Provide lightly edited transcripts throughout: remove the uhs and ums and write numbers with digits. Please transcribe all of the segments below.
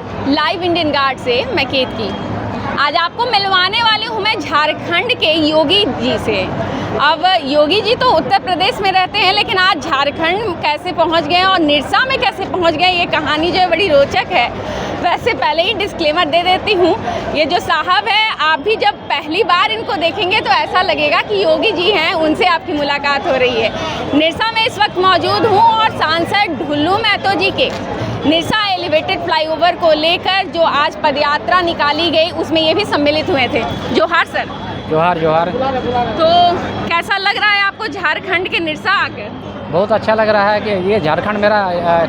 नमस्कार। Live Indian guard से मैं केतकी आज आपको मिलवाने वाली हूँ मैं झारखंड के योगी जी से। अब योगी जी तो उत्तर प्रदेश में रहते हैं, लेकिन आज झारखंड कैसे पहुँच गए और निरसा में कैसे पहुँच गए, ये कहानी जो है बड़ी रोचक है। वैसे पहले ही डिस्क्लेमर दे देती हूँ, ये जो साहब है, आप भी जब पहली बार इनको देखेंगे तो ऐसा लगेगा कि योगी जी हैं, उनसे आपकी मुलाकात हो रही है। निरसा में इस वक्त मौजूद हूँ और सांसद ढुल्लू महतो जी के निरसा एलिवेटेड फ्लाईओवर को लेकर जो आज पदयात्रा निकाली गई, उसमें ये भी सम्मिलित हुए थे। जोहार सर। जोहार जोहार। तो कैसा लग रहा है आपको झारखंड के निरसा आकर? बहुत अच्छा लग रहा है कि ये झारखंड मेरा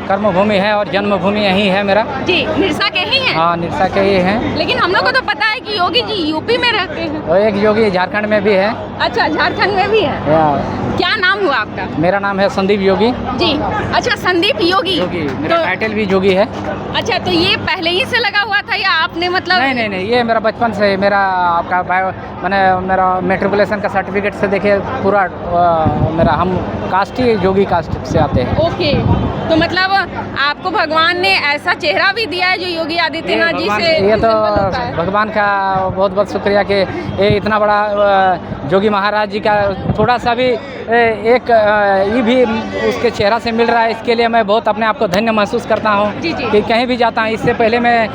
कर्मभूमि है और जन्मभूमि यही है मेरा। जी, निरसा के ही हैं? हाँ, निरसा के ही हैं। लेकिन हम लोग को तो पता है कि योगी जी यूपी में रहते हैं। और एक योगी झारखंड में भी है। अच्छा, झारखंड में भी है। क्या नाम हुआ आपका? मेरा नाम है संदीप योगी जी। अच्छा, संदीप योगी। मेरा टाइटल भी योगी है। अच्छा, तो ये पहले ही से लगा हुआ था या आपने मतलब? नहीं, ये मेरा बचपन से मेरा आपका मैंने मेरा मेट्रिकुलेशन का सर्टिफिकेट से देखिए पूरा मेरा हम कास्ट ही योगी कास्ट से आते हैं। ओके, तो मतलब आपको भगवान ने ऐसा चेहरा भी दिया है जो योगी आदित्यनाथ जी से? ये तो भगवान का बहुत बहुत शुक्रिया कि ये इतना बड़ा योगी महाराज जी का थोड़ा सा भी एक ये भी उसके चेहरा से मिल रहा है। इसके लिए मैं बहुत अपने आप को धन्य महसूस करता हूँ कि कहीं भी जाता हूँ। इससे पहले मैं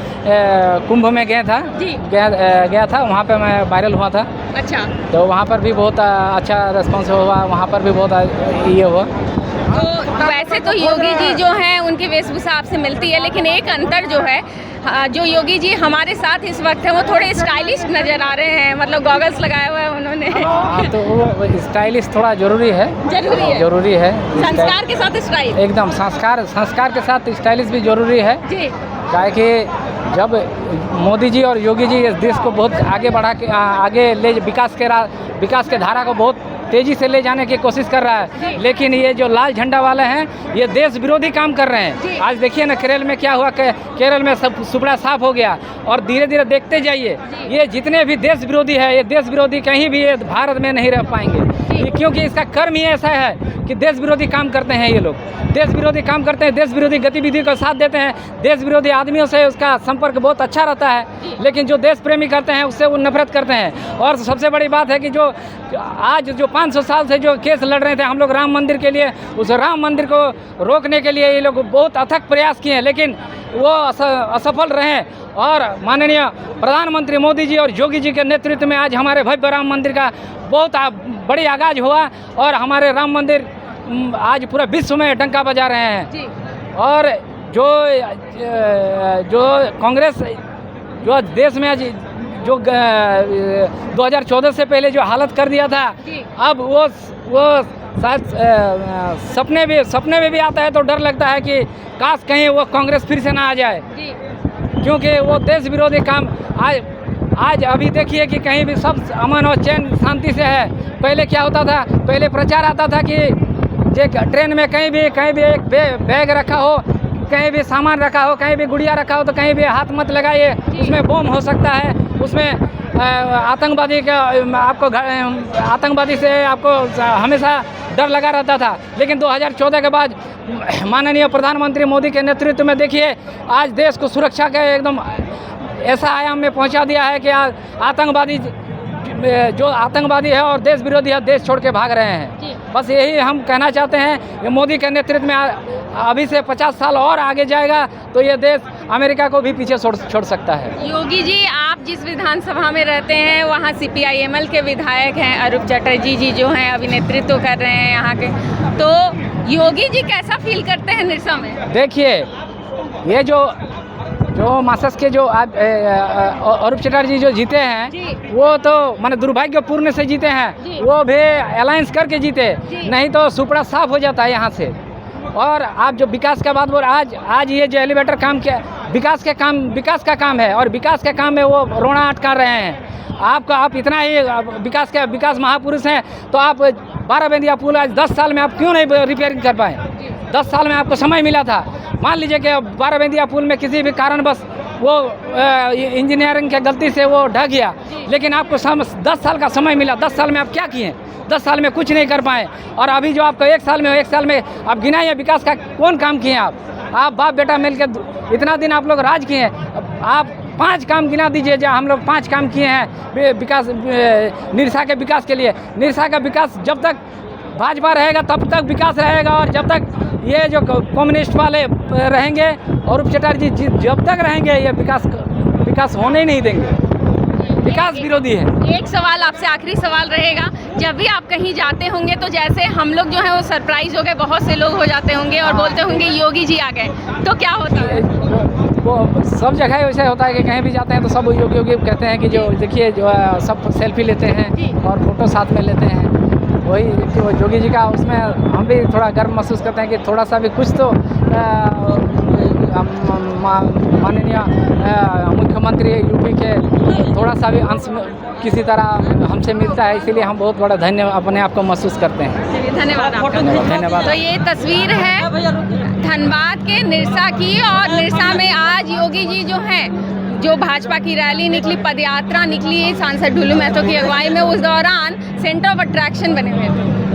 कुंभ में गया था, वहाँ पे मैं वायरल हुआ था। अच्छा। तो वहाँ पर भी बहुत अच्छा रिस्पॉन्स हुआ, वहाँ पर भी बहुत ये हुआ। तो वैसे तो योगी जी जो हैं उनकी वेशभूषा आपसे मिलती है, लेकिन एक अंतर जो है, जो योगी जी हमारे साथ इस वक्त है वो थोड़े स्टाइलिश नज़र आ रहे हैं, मतलब गॉगल्स लगाया हुआ है उन्होंने। तो वो स्टाइलिश थोड़ा जरूरी है। जरूरी है। संस्कार के साथ स्टाइल। एकदम संस्कार के साथ स्टाइलिश भी जरूरी है जी। क्या कि जब मोदी जी और योगी जी इस देश को बहुत आगे बढ़ा के आगे ले विकास के धारा को बहुत तेज़ी से ले जाने की कोशिश कर रहा है, लेकिन ये जो लाल झंडा वाले हैं ये देश विरोधी काम कर रहे हैं। आज देखिए ना केरल में क्या हुआ, केरल में सब सुपड़ा साफ हो गया और धीरे धीरे देखते जाइए ये जितने भी देश विरोधी है, ये देश विरोधी कहीं भी भारत में नहीं रह पाएंगे, क्योंकि इसका कर्म ही ऐसा है कि देश विरोधी काम करते हैं। ये लोग देश विरोधी काम करते हैं, देश विरोधी गतिविधि को साथ देते हैं, देश विरोधी आदमियों से उसका संपर्क बहुत अच्छा रहता है, लेकिन जो देश प्रेमी करते हैं उससे वो नफरत करते हैं। और सबसे बड़ी बात है कि जो आज जो 500 साल से जो केस लड़ रहे थे हम लोग राम मंदिर के लिए, उस राम मंदिर को रोकने के लिए ये लोग बहुत अथक प्रयास किए, लेकिन वो असफल रहे। और माननीय प्रधानमंत्री मोदी जी और योगी जी के नेतृत्व में आज हमारे भव्य राम मंदिर का बहुत बड़ी आगाज हुआ और हमारे राम मंदिर आज पूरे विश्व में डंका बजा रहे हैं। और जो कांग्रेस जो देश में आज जो 2014 से पहले जो हालत कर दिया था, अब वो शायद सपने में भी आता है तो डर लगता है कि काश कहीं वो कांग्रेस फिर से ना आ जाए, क्योंकि वो देश विरोधी काम आज अभी देखिए कि कहीं भी सब अमन और चैन शांति से है। पहले क्या होता था, पहले प्रचार आता था कि ट्रेन में कहीं भी एक बैग रखा हो, कहीं भी सामान रखा हो, कहीं भी गुड़िया रखा हो तो कहीं भी हाथ मत लगाइए, उसमें बम हो सकता है, उसमें आतंकवादी से आपको हमेशा डर लगा रहता था। लेकिन 2014 के बाद माननीय प्रधानमंत्री मोदी के नेतृत्व में देखिए आज देश को सुरक्षा के एकदम ऐसा आयाम में पहुंचा दिया है कि आतंकवादी है और देश विरोधी है, देश छोड़ के भाग रहे हैं। बस यही हम कहना चाहते हैं कि मोदी के नेतृत्व में अभी से 50 साल और आगे जाएगा तो ये देश अमेरिका को भी पीछे छोड़ सकता है। योगी जी, आप जिस विधानसभा में रहते हैं वहाँ CPIML के विधायक हैं अरूप चटर्जी जी जो हैं अभी नेतृत्व कर रहे हैं यहाँ के, तो योगी जी कैसा फील करते हैं निरसा में? देखिए, ये जो मासस के जो अरूप चटर्जी जो जीते हैं वो तो माने दुर्भाग्यपूर्ण से जीते हैं, वो भी अलायंस करके जीते, नहीं तो सुपड़ा साफ हो जाता है यहाँ से। और आप जो विकास का बात बोल, आज ये जो एलिवेटर काम किया विकास का काम है और विकास के काम में वो रोना अटका रहे हैं। आप इतना ही विकास महापुरुष हैं तो आप 12 बेंदिया पुल आज 10 साल में आप क्यों नहीं रिपेयरिंग कर पाए? 10 साल में आपको समय मिला था। मान लीजिए कि 12 बेंदिया पुल में किसी भी कारणवश वो इंजीनियरिंग की गलती से वो ढह गया, लेकिन आपको 10 साल का समय मिला। 10 साल में आप क्या किए? 10 साल में कुछ नहीं कर पाए। और अभी जो आपको एक साल में आप गिनाइए विकास का कौन काम किए आप? आप बाप बेटा मिलकर इतना दिन आप लोग राज किए हैं, आप 5 काम गिना दीजिए जो हम लोग 5 काम किए हैं विकास निरसा के विकास के लिए। निरसा का विकास जब तक भाजपा रहेगा तब तक विकास रहेगा, और जब तक ये जो कम्युनिस्ट वाले रहेंगे और रूप चटर्जी जब तक रहेंगे ये विकास होने ही नहीं देंगे। विकास विरोधी है। एक सवाल आपसे, आखिरी सवाल रहेगा, जब भी आप कहीं जाते होंगे तो जैसे हम लोग जो है वो सरप्राइज हो गए, बहुत से लोग हो जाते होंगे और बोलते होंगे योगी जी आ गए, तो क्या होता है? वो सब जगह वैसे होता है कि कहीं भी जाते हैं तो सब योगी योगी कहते हैं कि जो देखिए जो सब सेल्फी लेते हैं और फोटो साथ में लेते हैं। वही कि वो योगी जी का उसमें हम भी थोड़ा गर्व महसूस करते हैं कि थोड़ा सा भी कुछ तो माननीय मुख्यमंत्री यूपी के थोड़ा सा भी अंश किसी तरह हमसे मिलता है, इसीलिए हम बहुत बड़ा अपने आप को महसूस करते हैं। धन्यवाद आपका। धन्यवाद। तो ये तस्वीर है धनबाद के निरसा की, और निरसा में आज योगी जी जो हैं, जो भाजपा की रैली निकली, पदयात्रा निकली सांसद ढुलू महतो की अगुवाई में, उस दौरान सेंटर ऑफ अट्रैक्शन बने हुए थे।